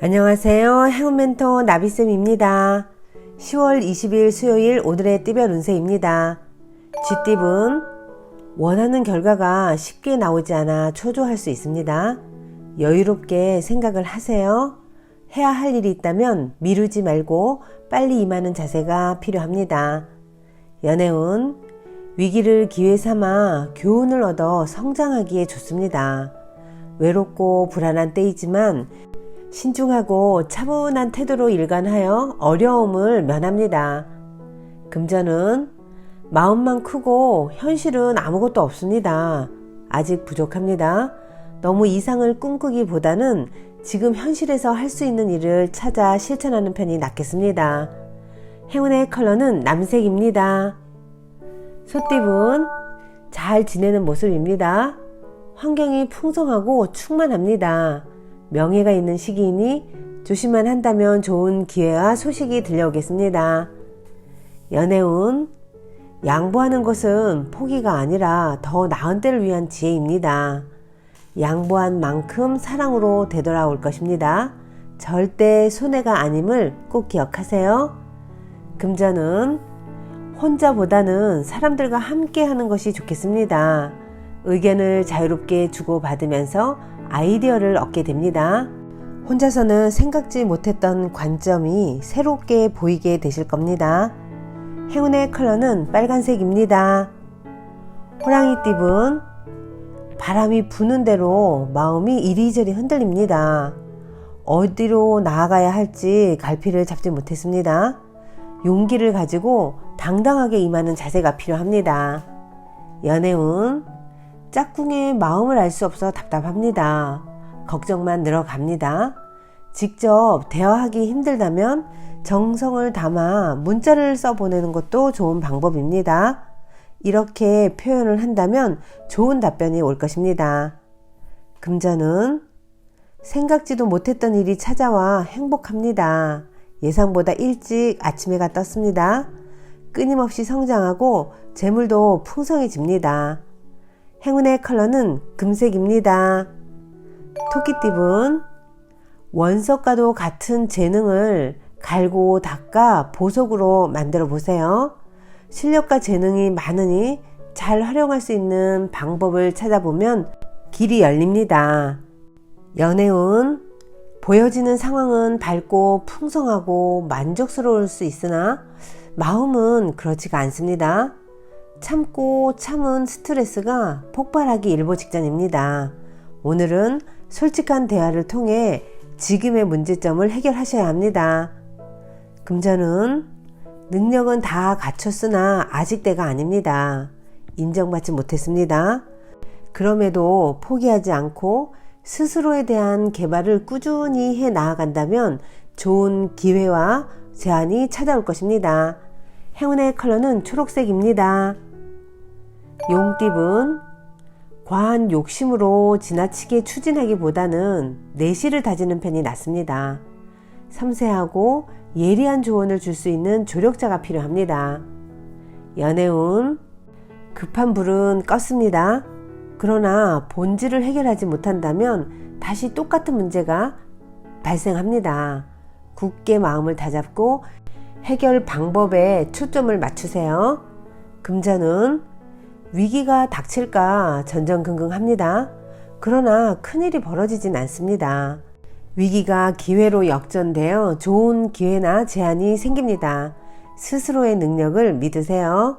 안녕하세요. 행운멘토 나비쌤입니다. 10월 20일 수요일 오늘의 띠별 운세입니다. 쥐띠분 원하는 결과가 쉽게 나오지 않아 초조할 수 있습니다. 여유롭게 생각을 하세요. 해야 할 일이 있다면 미루지 말고 빨리 임하는 자세가 필요합니다. 연애운 위기를 기회 삼아 교훈을 얻어 성장하기에 좋습니다. 외롭고 불안한 때이지만 신중하고 차분한 태도로 일관하여 어려움을 면합니다. 금전은 마음만 크고 현실은 아무것도 없습니다. 아직 부족합니다. 너무 이상을 꿈꾸기보다는 지금 현실에서 할 수 있는 일을 찾아 실천하는 편이 낫겠습니다. 행운의 컬러는 남색입니다. 소띠분 잘 지내는 모습입니다. 환경이 풍성하고 충만합니다. 명예가 있는 시기이니 조심만 한다면 좋은 기회와 소식이 들려오겠습니다. 연애운 양보하는 것은 포기가 아니라 더 나은 때를 위한 지혜입니다. 양보한 만큼 사랑으로 되돌아올 것입니다. 절대 손해가 아님을 꼭 기억하세요. 금전은 혼자보다는 사람들과 함께 하는 것이 좋겠습니다. 의견을 자유롭게 주고받으면서 아이디어를 얻게 됩니다. 혼자서는 생각지 못했던 관점이 새롭게 보이게 되실 겁니다. 행운의 컬러는 빨간색입니다. 호랑이띠분 바람이 부는 대로 마음이 이리저리 흔들립니다. 어디로 나아가야 할지 갈피를 잡지 못했습니다. 용기를 가지고 당당하게 임하는 자세가 필요합니다. 연애운 짝꿍의 마음을 알 수 없어 답답합니다. 걱정만 늘어갑니다. 직접 대화하기 힘들다면 정성을 담아 문자를 써보내는 것도 좋은 방법입니다. 이렇게 표현을 한다면 좋은 답변이 올 것입니다. 금전은 생각지도 못했던 일이 찾아와 행복합니다. 예상보다 일찍 아침해가 떴습니다. 끊임없이 성장하고 재물도 풍성해집니다. 행운의 컬러는 금색입니다. 토끼띠분 원석과도 같은 재능을 갈고 닦아 보석으로 만들어 보세요. 실력과 재능이 많으니 잘 활용할 수 있는 방법을 찾아보면 길이 열립니다. 연애운 보여지는 상황은 밝고 풍성하고 만족스러울 수 있으나 마음은 그렇지가 않습니다. 참고 참은 스트레스가 폭발하기 일보 직전입니다. 오늘은 솔직한 대화를 통해 지금의 문제점을 해결하셔야 합니다. 금전은 능력은 다 갖췄으나 아직 때가 아닙니다. 인정받지 못했습니다. 그럼에도 포기하지 않고 스스로에 대한 개발을 꾸준히 해 나아간다면 좋은 기회와 제안이 찾아올 것입니다. 행운의 컬러는 초록색입니다. 용띠분 과한 욕심으로 지나치게 추진하기보다는 내실을 다지는 편이 낫습니다. 섬세하고 예리한 조언을 줄 수 있는 조력자가 필요합니다. 연애운 급한 불은 껐습니다. 그러나 본질을 해결하지 못한다면 다시 똑같은 문제가 발생합니다. 굳게 마음을 다잡고 해결 방법에 초점을 맞추세요. 금전은 위기가 닥칠까 전전긍긍합니다. 그러나 큰일이 벌어지진 않습니다. 위기가 기회로 역전되어 좋은 기회나 제안이 생깁니다. 스스로의 능력을 믿으세요.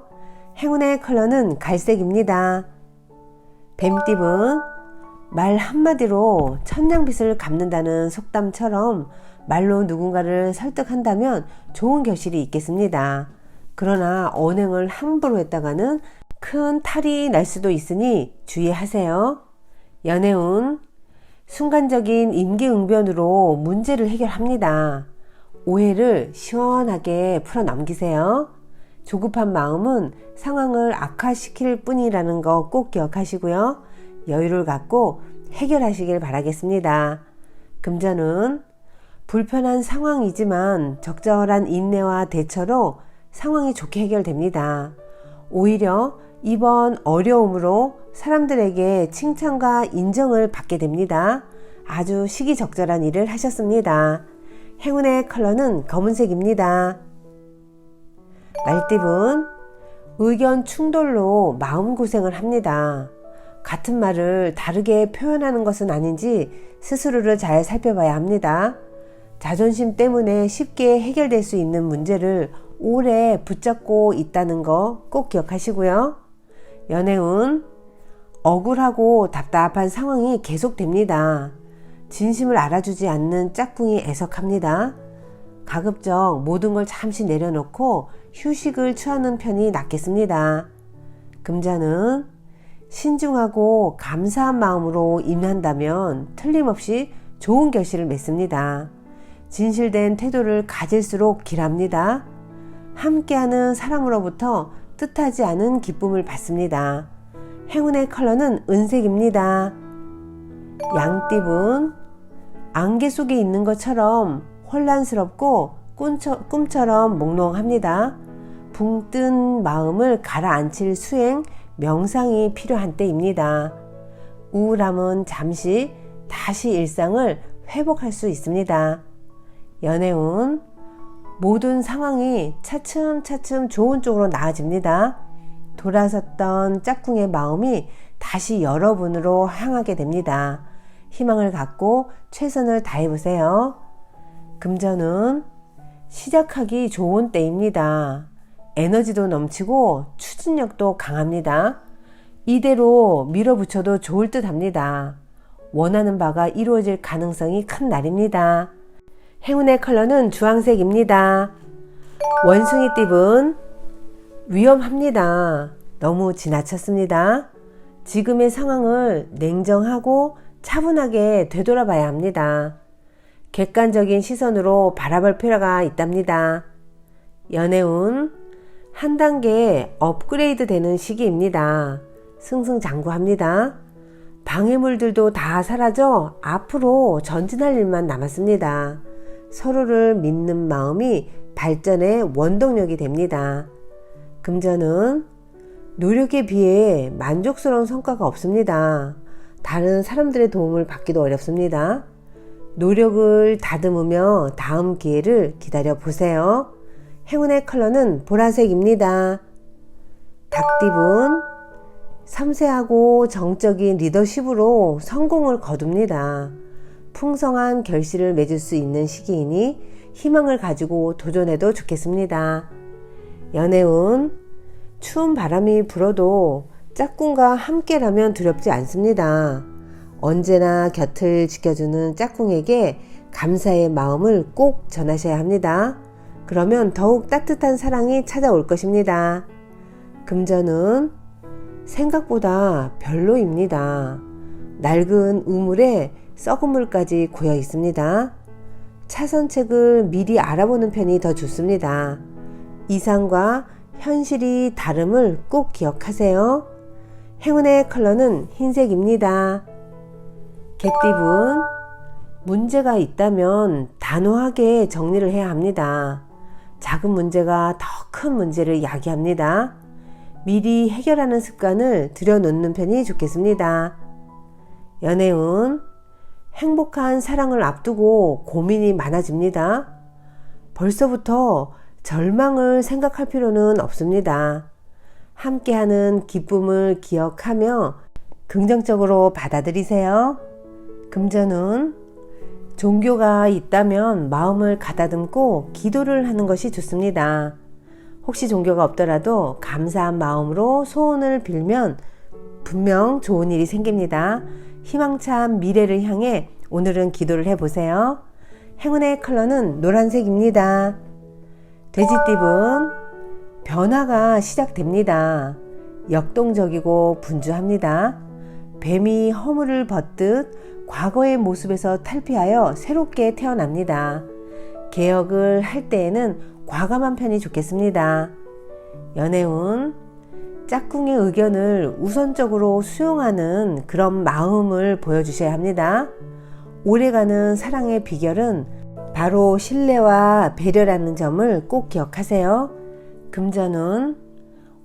행운의 컬러는 갈색입니다. 뱀띠분 말 한마디로 천냥빚을 갚는다는 속담처럼 말로 누군가를 설득한다면 좋은 결실이 있겠습니다. 그러나 언행을 함부로 했다가는 큰 탈이 날 수도 있으니 주의하세요. 연애운 순간적인 임기응변으로 문제를 해결합니다. 오해를 시원하게 풀어 넘기세요. 조급한 마음은 상황을 악화시킬 뿐이라는 거 꼭 기억하시고요. 여유를 갖고 해결하시길 바라겠습니다. 금전은 불편한 상황이지만 적절한 인내와 대처로 상황이 좋게 해결됩니다. 오히려 이번 어려움으로 사람들에게 칭찬과 인정을 받게 됩니다. 아주 시기적절한 일을 하셨습니다. 행운의 컬러는 검은색입니다. 말띠분, 의견 충돌로 마음고생을 합니다. 같은 말을 다르게 표현하는 것은 아닌지 스스로를 잘 살펴봐야 합니다. 자존심 때문에 쉽게 해결될 수 있는 문제를 오래 붙잡고 있다는 거 꼭 기억하시고요. 연애운, 억울하고 답답한 상황이 계속됩니다. 진심을 알아주지 않는 짝꿍이 애석합니다. 가급적 모든 걸 잠시 내려놓고 휴식을 취하는 편이 낫겠습니다. 금자는 신중하고 감사한 마음으로 임한다면 틀림없이 좋은 결실을 맺습니다. 진실된 태도를 가질수록 길합니다. 함께하는 사람으로부터 뜻하지 않은 기쁨을 받습니다. 행운의 컬러는 은색입니다. 양띠분, 안개 속에 있는 것처럼 혼란스럽고 꿈처럼 몽롱합니다. 붕 뜬 마음을 가라앉힐 수행, 명상이 필요한 때입니다. 우울함은 잠시 다시 일상을 회복할 수 있습니다. 연애운, 모든 상황이 차츰차츰 좋은 쪽으로 나아집니다. 돌아섰던 짝꿍의 마음이 다시 여러분으로 향하게 됩니다. 희망을 갖고 최선을 다해보세요. 금전은 시작하기 좋은 때입니다. 에너지도 넘치고 추진력도 강합니다. 이대로 밀어붙여도 좋을 듯 합니다. 원하는 바가 이루어질 가능성이 큰 날입니다. 행운의 컬러는 주황색입니다. 원숭이띠분, 위험합니다. 너무 지나쳤습니다. 지금의 상황을 냉정하고 차분하게 되돌아봐야 합니다. 객관적인 시선으로 바라볼 필요가 있답니다. 연애운, 한 단계 업그레이드 되는 시기입니다. 승승장구합니다. 방해물들도 다 사라져 앞으로 전진할 일만 남았습니다. 서로를 믿는 마음이 발전의 원동력이 됩니다. 금전은 노력에 비해 만족스러운 성과가 없습니다. 다른 사람들의 도움을 받기도 어렵습니다. 노력을 다듬으며 다음 기회를 기다려 보세요. 행운의 컬러는 보라색입니다. 닭띠분, 섬세하고 정적인 리더십으로 성공을 거둡니다. 풍성한 결실을 맺을 수 있는 시기이니 희망을 가지고 도전해도 좋겠습니다. 연애운, 추운 바람이 불어도 짝꿍과 함께라면 두렵지 않습니다. 언제나 곁을 지켜주는 짝꿍에게 감사의 마음을 꼭 전하셔야 합니다. 그러면 더욱 따뜻한 사랑이 찾아올 것입니다. 금전은 생각보다 별로입니다. 낡은 우물에 썩은 물까지 고여 있습니다. 차선책을 미리 알아보는 편이 더 좋습니다. 이상과 현실이 다름을 꼭 기억하세요. 행운의 컬러는 흰색입니다. 개띠분, 문제가 있다면 단호하게 정리를 해야 합니다. 작은 문제가 더 큰 문제를 야기합니다. 미리 해결하는 습관을 들여놓는 편이 좋겠습니다. 연애운, 행복한 사랑을 앞두고 고민이 많아집니다. 벌써부터 절망을 생각할 필요는 없습니다. 함께하는 기쁨을 기억하며 긍정적으로 받아들이세요. 금전운, 종교가 있다면 마음을 가다듬고 기도를 하는 것이 좋습니다. 혹시 종교가 없더라도 감사한 마음으로 소원을 빌면 분명 좋은 일이 생깁니다. 희망찬 미래를 향해 오늘은 기도를 해보세요. 행운의 컬러는 노란색입니다. 돼지띠분, 변화가 시작됩니다. 역동적이고 분주합니다. 뱀이 허물을 벗듯 과거의 모습에서 탈피하여 새롭게 태어납니다. 개혁을 할 때에는 과감한 편이 좋겠습니다. 연애운, 짝꿍의 의견을 우선적으로 수용하는 그런 마음을 보여주셔야 합니다. 오래가는 사랑의 비결은 바로 신뢰와 배려라는 점을 꼭 기억하세요. 금전운,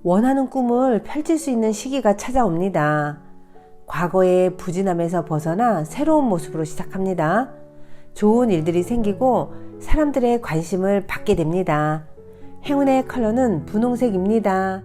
원하는 꿈을 펼칠 수 있는 시기가 찾아옵니다. 과거의 부진함에서 벗어나 새로운 모습으로 시작합니다. 좋은 일들이 생기고 사람들의 관심을 받게 됩니다. 행운의 컬러는 분홍색입니다.